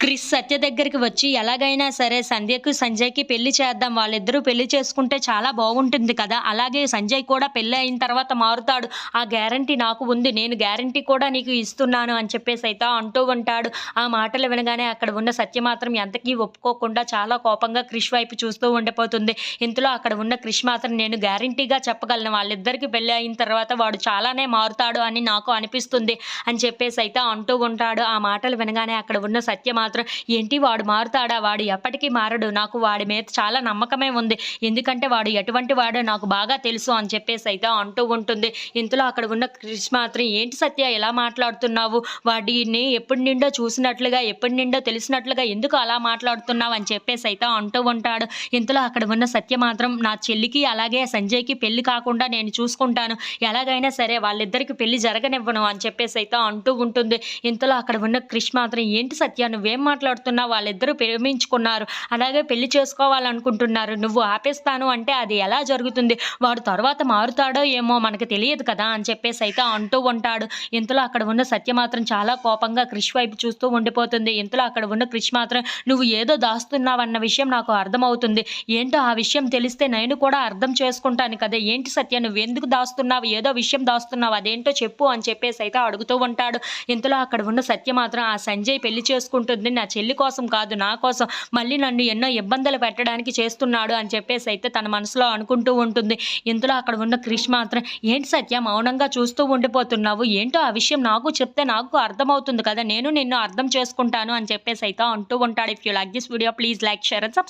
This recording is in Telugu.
క్రిష్ సత్య దగ్గరికి వచ్చి ఎలాగైనా సరే సంధ్యకు, సంజయ్‌కి పెళ్లి చేద్దాం. వాళ్ళిద్దరూ పెళ్లి చేసుకుంటే చాలా బాగుంటుంది కదా! అలాగే సంజయ్ కూడా పెళ్లి అయిన తర్వాత మారుతాడు. ఆ గ్యారంటీ నాకు ఉంది. నేను గ్యారంటీ కూడా నీకు ఇస్తున్నాను అని చెప్పేసైతే అంటూ ఉంటాడు. ఆ మాటలు వినగానే అక్కడ ఉన్న సత్య మాత్రం ఎంతకీ ఒప్పుకోకుండా చాలా కోపంగా క్రిష్ వైపు చూస్తూ ఉండిపోతుంది. ఇంతలో అక్కడ ఉన్న క్రిష్ మాత్రం నేను గ్యారంటీగా చెప్పగలను. వాళ్ళిద్దరికీ పెళ్లి అయిన తర్వాత వాడు చాలానే మారుతాడు అని నాకు అనిపిస్తుంది అని చెప్పేసైతే అంటూ ఉంటాడు. ఆ మాటలు వినగానే అక్కడ ఉన్న సత్య మాత్రం ఏంటి వాడు మారుతాడా? వాడు ఎప్పటికీ మారడు. నాకు వాడి మీద చాలా నమ్మకమే ఉంది. ఎందుకంటే వాడు ఎటువంటి వాడో నాకు బాగా తెలుసు అని చెప్పేసైతే అంటూ ఉంటుంది. ఇంతలో అక్కడ ఉన్న క్రిష్ మాత్రం ఏంటి సత్య ఇలా మాట్లాడుతున్నావు? వాడిని ఎప్పటి నుండో చూసినట్లుగా, ఎప్పటి నుండో తెలిసినట్లుగా ఎందుకు అలా మాట్లాడుతున్నావు అని చెప్పేసైతే అంటూ ఉంటాడు. ఇంతలో అక్కడ ఉన్న సత్య మాత్రం నా చెల్లికి అలాగే సంజయ్‌కి పెళ్లి కాకుండా నేను చూసుకుంటాను. ఎలాగైనా సరే వాళ్ళిద్దరికి పెళ్లి జరగనివ్వను అని చెప్పేసైతే అంటూ ఉంటుంది. ఇంతలో అక్కడ ఉన్న క్రిష్ మాత్రం ఏంటి సత్య నువ్వేం మాట్లాడుతున్నావు? వాళ్ళిద్దరూ ప్రేమించుకున్నారు. అలాగే పెళ్లి చేసుకోవాలనుకుంటున్నారు. నువ్వు ఆపేస్తాను అంటే అది ఎలా జరుగుతుంది? వాడు తర్వాత మారుతాడో ఏమో మనకు తెలియదు కదా! అని చెప్పేసైతే అంటూ ఉంటాడు. ఇంతలో అక్కడ ఉన్న సత్య మాత్రం చాలా కోపంగా క్రిష్ వైపు చూస్తూ ఉండిపోతుంది. ఇంతలో అక్కడ ఉన్న క్రిష్ మాత్రం నువ్వు ఏదో దాస్తున్నావన్న విషయం నాకు అర్థమవుతుంది. ఏంటో ఆ విషయం తెలిస్తే నేను కూడా అర్థం చేసుకుంటాను కదా! ఏంటి సత్య నువ్వెందుకు దాస్తున్నావు? ఏదో విషయం దాస్తున్నావు అదేంటో చెప్పు అని చెప్పేసైతే అడుగుతూ ఉంటాడు. ఇంతలో అక్కడ ఉన్న సత్య మాత్రం ఆ సంజయ్ పెళ్లి చేసుకుంటుంది నా చెల్లి కోసం కాదు నా కోసం. మళ్ళీ నన్ను ఎన్నో ఇబ్బందులు పెట్టడానికి చేస్తున్నాడు అని చెప్పేసైతే తన మనసులో అనుకుంటూ ఉంటుంది. ఇంతలో అక్కడ ఉన్న క్రిష్ మాత్రం ఏంటి సత్య మౌనంగా చూస్తూ ఉండిపోతున్నావు? ఏంటో ఆ విషయం నాకు చెప్తే నాకు అర్థమవుతుంది కదా! నేను నిన్ను అర్థం చేసుకుంటాను అని చెప్పేసైతే అంటూ ఉంటాడు. If you like this video please like, share and subscribe.